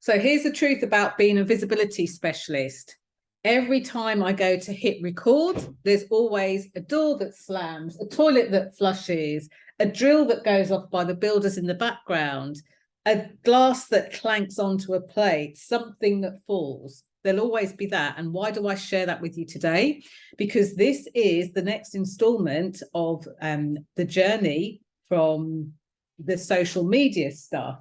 So here's the truth about being a visibility specialist. Every time I go to hit record, there's always a door that slams, a toilet that flushes, a drill that goes off by the builders in the background, a glass that clanks onto a plate, something that falls. There'll always be that. And why do I share that with you today? Because this is the next installment of the journey from the social media stuff.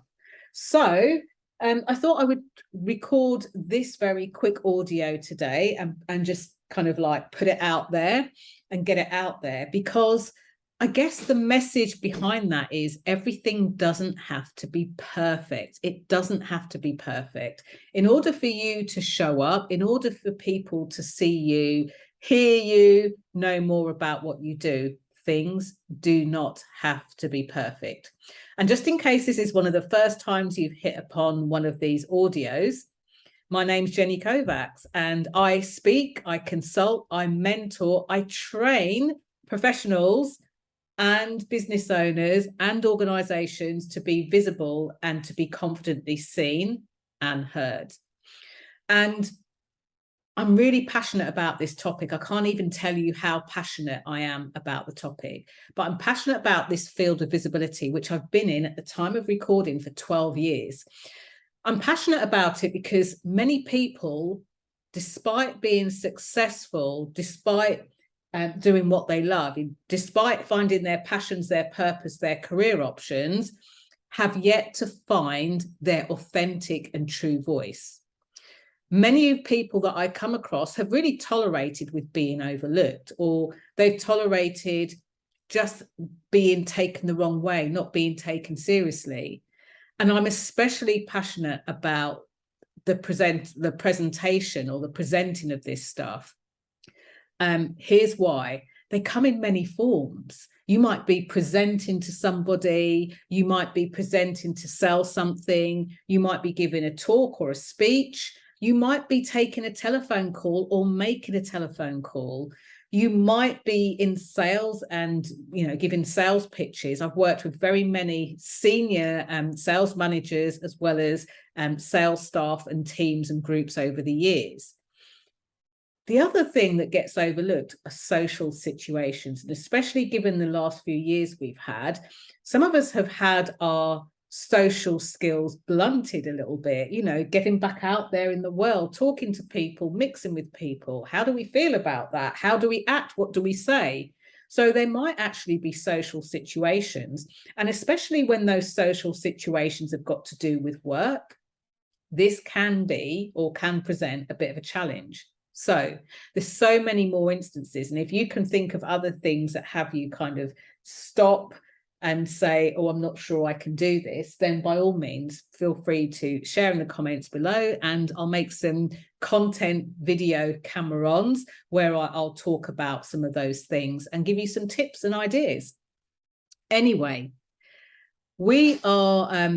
So I thought I would record this very quick audio today and just kind of like put it out there and get it out there, because I guess the message behind that is everything doesn't have to be perfect. It doesn't have to be perfect. In order for you to show up, in order for people to see you, hear you, know more about what you do, things do not have to be perfect. And just in case this is one of the first times you've hit upon one of these audios, my name's Jenny Kovacs, and I speak, I consult, I mentor, I train professionals and business owners and organizations to be visible and to be confidently seen and heard. And I'm really passionate about this topic. I can't even tell you how passionate I am about the topic, but I'm passionate about this field of visibility, which I've been in at the time of recording for 12 years. I'm passionate about it because many people, despite being successful, despite doing what they love, despite finding their passions, their purpose, their career options, have yet to find their authentic and true voice. Many people that I come across have really tolerated with being overlooked, or they've tolerated just being taken the wrong way, not being taken seriously. And I'm especially passionate about the presentation or the presenting of this stuff. Here's why. They come in many forms. You might be presenting to somebody, you might be presenting to sell something, you might be giving a talk or a speech, you might be taking a telephone call or making a telephone call. You might be in sales and, giving sales pitches. I've worked with very many senior sales managers, as well as sales staff and teams and groups over the years. The other thing that gets overlooked are social situations, and especially given the last few years we've had, some of us have had our social skills blunted a little bit, getting back out there in the world, talking to people, mixing with people. How do we feel about that? How do we act? What do we say? So there might actually be social situations, and especially when those social situations have got to do with work, this can be or can present a bit of a challenge. So there's so many more instances, and if you can think of other things that have you kind of stop and say, oh, I'm not sure I can do this, then by all means, feel free to share in the comments below, and I'll make some content video camera-ons where I'll talk about some of those things and give you some tips and ideas. Anyway, we are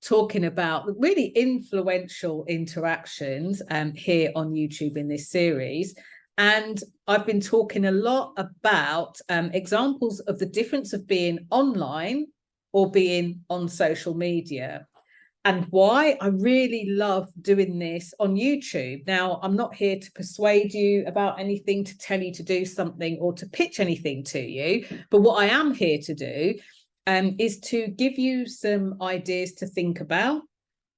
talking about really influential interactions here on YouTube in this series. And I've been talking a lot about examples of the difference of being online or being on social media, and why I really love doing this on YouTube. Now, I'm not here to persuade you about anything, to tell you to do something, or to pitch anything to you. But what I am here to do is to give you some ideas to think about,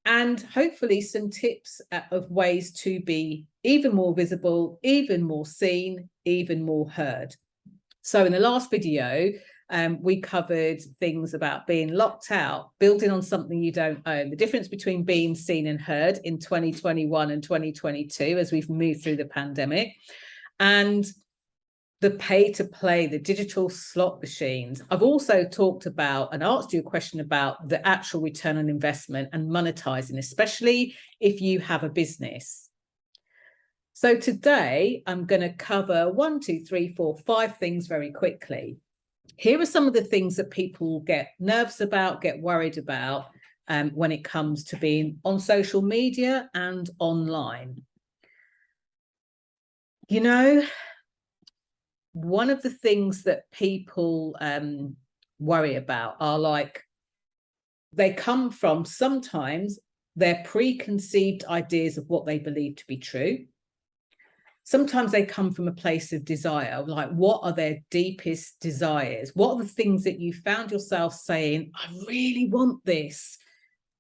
and hopefully some tips of ways to be even more visible, even more seen, even more heard. So in the last video, we covered things about being locked out, building on something you don't own, the difference between being seen and heard in 2021 and 2022 as we've moved through the pandemic, and the pay to play, the digital slot machines. I've also talked about and asked you a question about the actual return on investment and monetizing, especially if you have a business. So today I'm going to cover 1, 2, 3, 4, 5 things very quickly. Here are some of the things that people get nervous about, get worried about when it comes to being on social media and online. One of the things that people worry about are, like, they come from sometimes their preconceived ideas of what they believe to be true. Sometimes they come from a place of desire, like what are their deepest desires? What are the things that you found yourself saying, I really want this?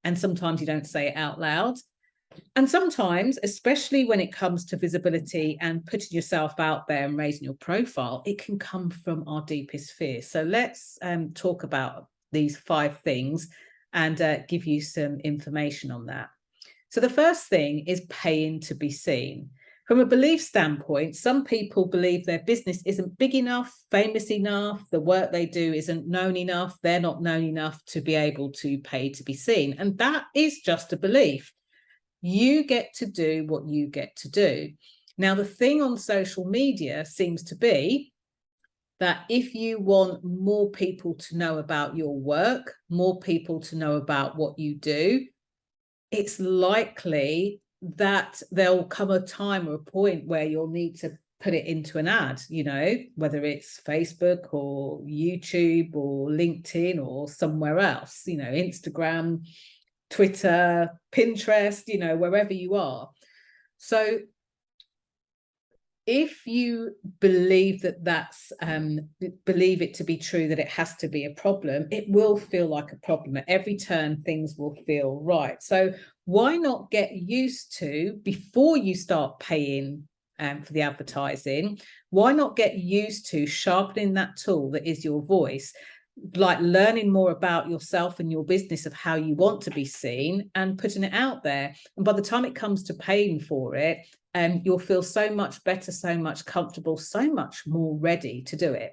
And sometimes you don't say it out loud. And sometimes, especially when it comes to visibility and putting yourself out there and raising your profile, it can come from our deepest fears. So let's talk about these 5 things and give you some information on that. So the first thing is paying to be seen. From a belief standpoint, some people believe their business isn't big enough, famous enough, the work they do isn't known enough, they're not known enough to be able to pay to be seen. And that is just a belief. You get to do what you get to do. Now, the thing on social media seems to be that if you want more people to know about your work, more people to know about what you do, it's likely that there'll come a time or a point where you'll need to put it into an ad, you know, whether it's Facebook or YouTube or LinkedIn or somewhere else, you know, Instagram, Twitter, Pinterest, you know, wherever you are. So if you believe that that's believe it to be true, that it has to be a problem, it will feel like a problem. At every turn, things will feel right. So why not get used to, before you start paying for the advertising, why not get used to sharpening that tool that is your voice, like learning more about yourself and your business, of how you want to be seen, and putting it out there. And by the time it comes to paying for it, you'll feel so much better, so much comfortable, so much more ready to do it.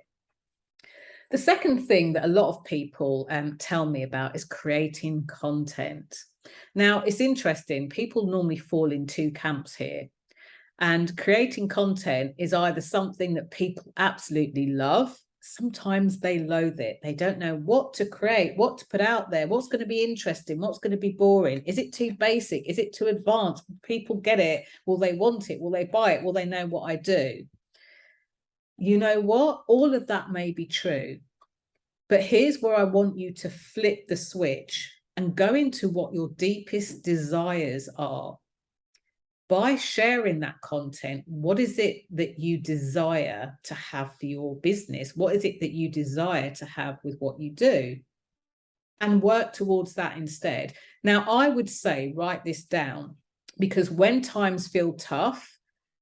The second thing that a lot of people tell me about is creating content. Now, it's interesting. People normally fall in 2 camps here. And creating content is either something that people absolutely love. Sometimes they loathe it. They don't know what to create, what to put out there, what's going to be interesting, what's going to be boring. Is it too basic? Is it too advanced? People get it? Will they want it? Will they buy it? Will they know what I do? You know what? All of that may be true. But here's where I want you to flip the switch and go into what your deepest desires are. By sharing that content, what is it that you desire to have for your business? What is it that you desire to have with what you do? And work towards that instead. Now, I would say write this down, because when times feel tough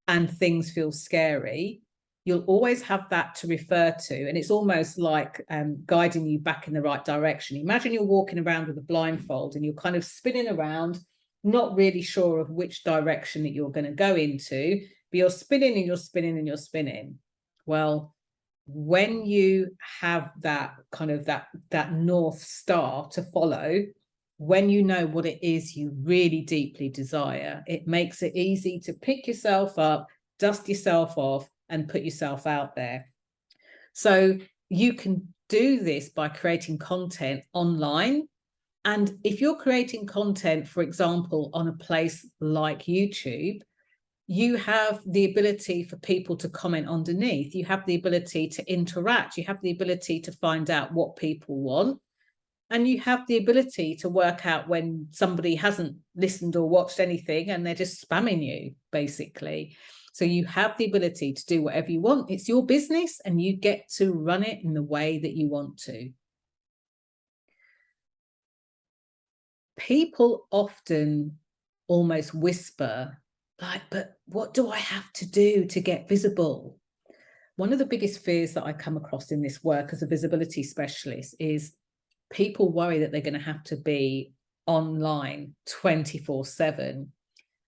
and things feel scary, you'll always have that to refer to. And it's almost like guiding you back in the right direction. Imagine you're walking around with a blindfold and you're kind of spinning around, not really sure of which direction that you're going to go into, but you're spinning and you're spinning and you're spinning. Well, when you have that kind of that North Star to follow, when you know what it is you really deeply desire, it makes it easy to pick yourself up, dust yourself off, and put yourself out there. So you can do this by creating content online. And if you're creating content, for example, on a place like YouTube, you have the ability for people to comment underneath. You have the ability to interact. You have the ability to find out what people want. And you have the ability to work out when somebody hasn't listened or watched anything and they're just spamming you, basically. So you have the ability to do whatever you want. It's your business and you get to run it in the way that you want to. People often almost whisper, like, but what do I have to do to get visible? One of the biggest fears that I come across in this work as a visibility specialist is people worry that they're going to have to be online 24/7.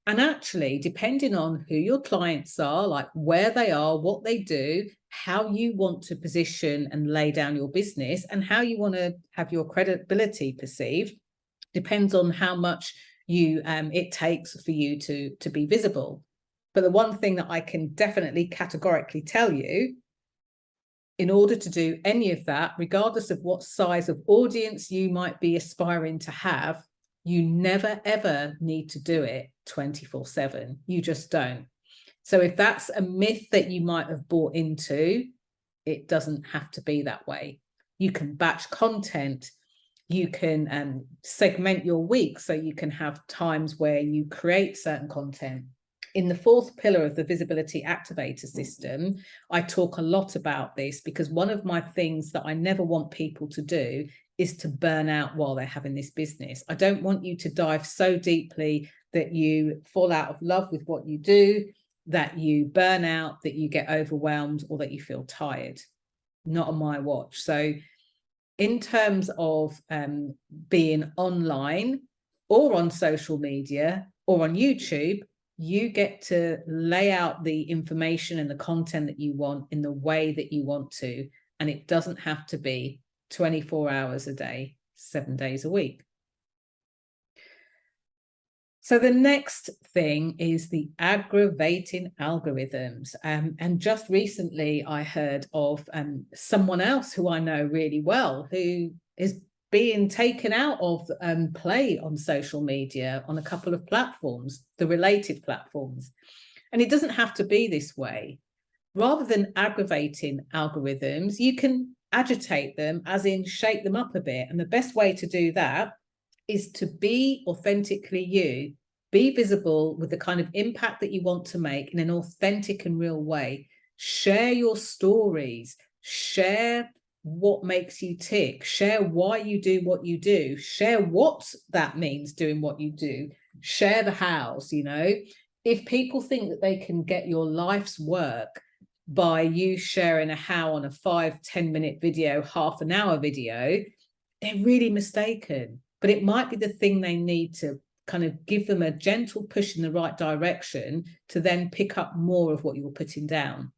And actually, depending on who your clients are, like where they are, what they do, how you want to position and lay down your business, and how you want to have your credibility perceived, depends on how much it takes for you to be visible. But the one thing that I can definitely categorically tell you, in order to do any of that, regardless of what size of audience you might be aspiring to have, you never, ever need to do it 24/7. You just don't. So if that's a myth that you might have bought into, it doesn't have to be that way. You can batch content. You can segment your week so you can have times where you create certain content. In the fourth pillar of the visibility activator system, I talk a lot about this, because one of my things that I never want people to do is to burn out while they're having this business. I don't want you to dive so deeply that you fall out of love with what you do, that you burn out, that you get overwhelmed, or that you feel tired. Not on my watch. So in terms of being online or on social media or on YouTube, you get to lay out the information and the content that you want in the way that you want to. And it doesn't have to be 24 hours a day, 7 days a week. So the next thing is the aggravating algorithms. And just recently I heard of someone else who I know really well, who is being taken out of play on social media on a couple of platforms, the related platforms. And it doesn't have to be this way. Rather than aggravating algorithms, you can agitate them, as in shake them up a bit. And the best way to do that is to be authentically you, be visible with the kind of impact that you want to make in an authentic and real way. Share your stories, share what makes you tick, share why you do what you do, share what that means doing what you do, share the hows. You know, if people think that they can get your life's work by you sharing a how on a 5-10 minute video, half an hour video, they're really mistaken. But it might be the thing they need to kind of give them a gentle push in the right direction to then pick up more of what you're putting down.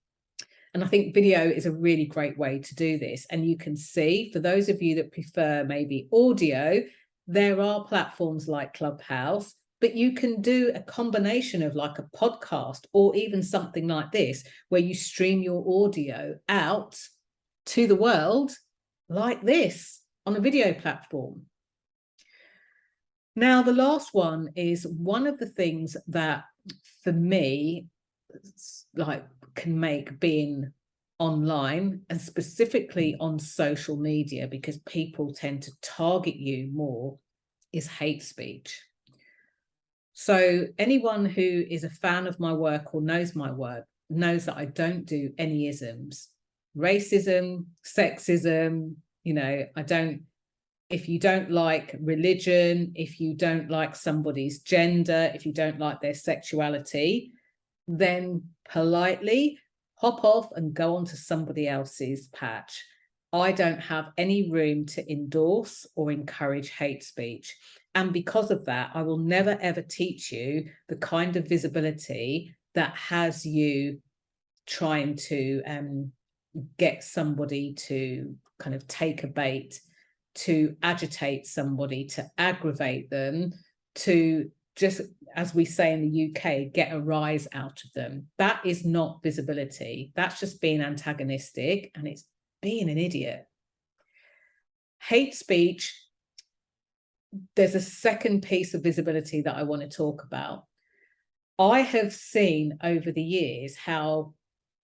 And I think video is a really great way to do this. And you can see, for those of you that prefer maybe audio, there are platforms like Clubhouse, but you can do a combination of like a podcast or even something like this, where you stream your audio out to the world like this on a video platform. Now, the last one is one of the things that for me, like, can make being online, and specifically on social media, because people tend to target you more, is hate speech. So anyone who is a fan of my work or knows my work knows that I don't do any isms. Racism, sexism, you know, I don't. If you don't like religion, if you don't like somebody's gender, if you don't like their sexuality, then politely hop off and go on to somebody else's patch. I don't have any room to endorse or encourage hate speech. And because of that, I will never, ever teach you the kind of visibility that has you trying to get somebody to kind of take a bait, to agitate somebody, to aggravate them, to just, as we say in the UK, get a rise out of them. That is not visibility. That's just being antagonistic, and it's being an idiot. Hate speech, there's a second piece of visibility that I want to talk about. I have seen over the years how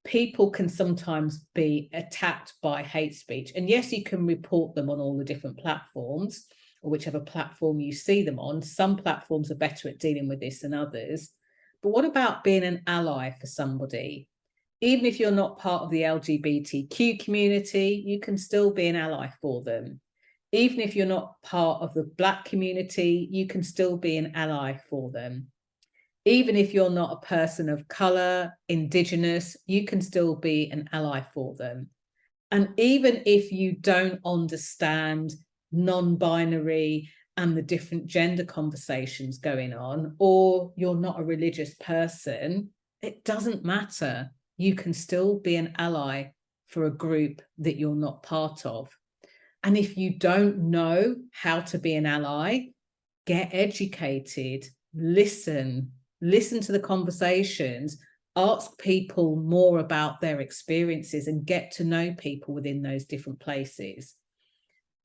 people can sometimes be attacked by hate speech. And yes, you can report them on all the different platforms, or whichever platform you see them on. Some platforms are better at dealing with this than others. But what about being an ally for somebody? Even if you're not part of the LGBTQ community, you can still be an ally for them. Even if you're not part of the Black community, you can still be an ally for them. Even if you're not a person of color, Indigenous, you can still be an ally for them. And even if you don't understand non-binary and the different gender conversations going on, or you're not a religious person, it doesn't matter. You can still be an ally for a group that you're not part of. And if you don't know how to be an ally, get educated, listen to the conversations, ask people more about their experiences, and get to know people within those different places.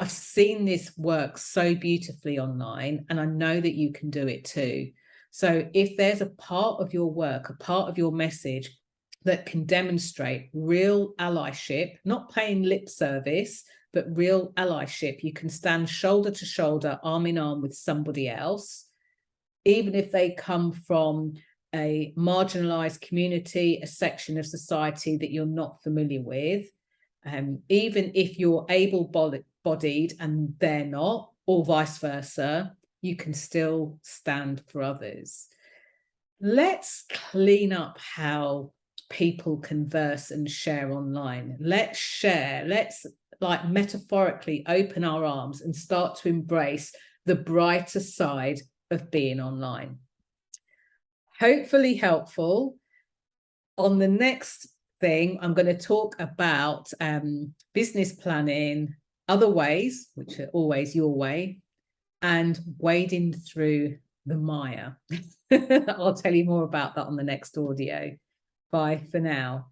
I've seen this work so beautifully online, and I know that you can do it too. So if there's a part of your work, a part of your message that can demonstrate real allyship, not paying lip service, but real allyship. You can stand shoulder to shoulder, arm in arm with somebody else, even if they come from a marginalized community, a section of society that you're not familiar with. Even if you're able-bodied and they're not, or vice versa, you can still stand for others. Let's clean up how people converse and share online. Let's share, let's like metaphorically open our arms and start to embrace the brighter side of being online. Hopefully helpful. On the next thing, I'm going to talk about business planning, other ways, which are always your way, and wading through the mire. I'll tell you more about that on the next audio. Bye for now.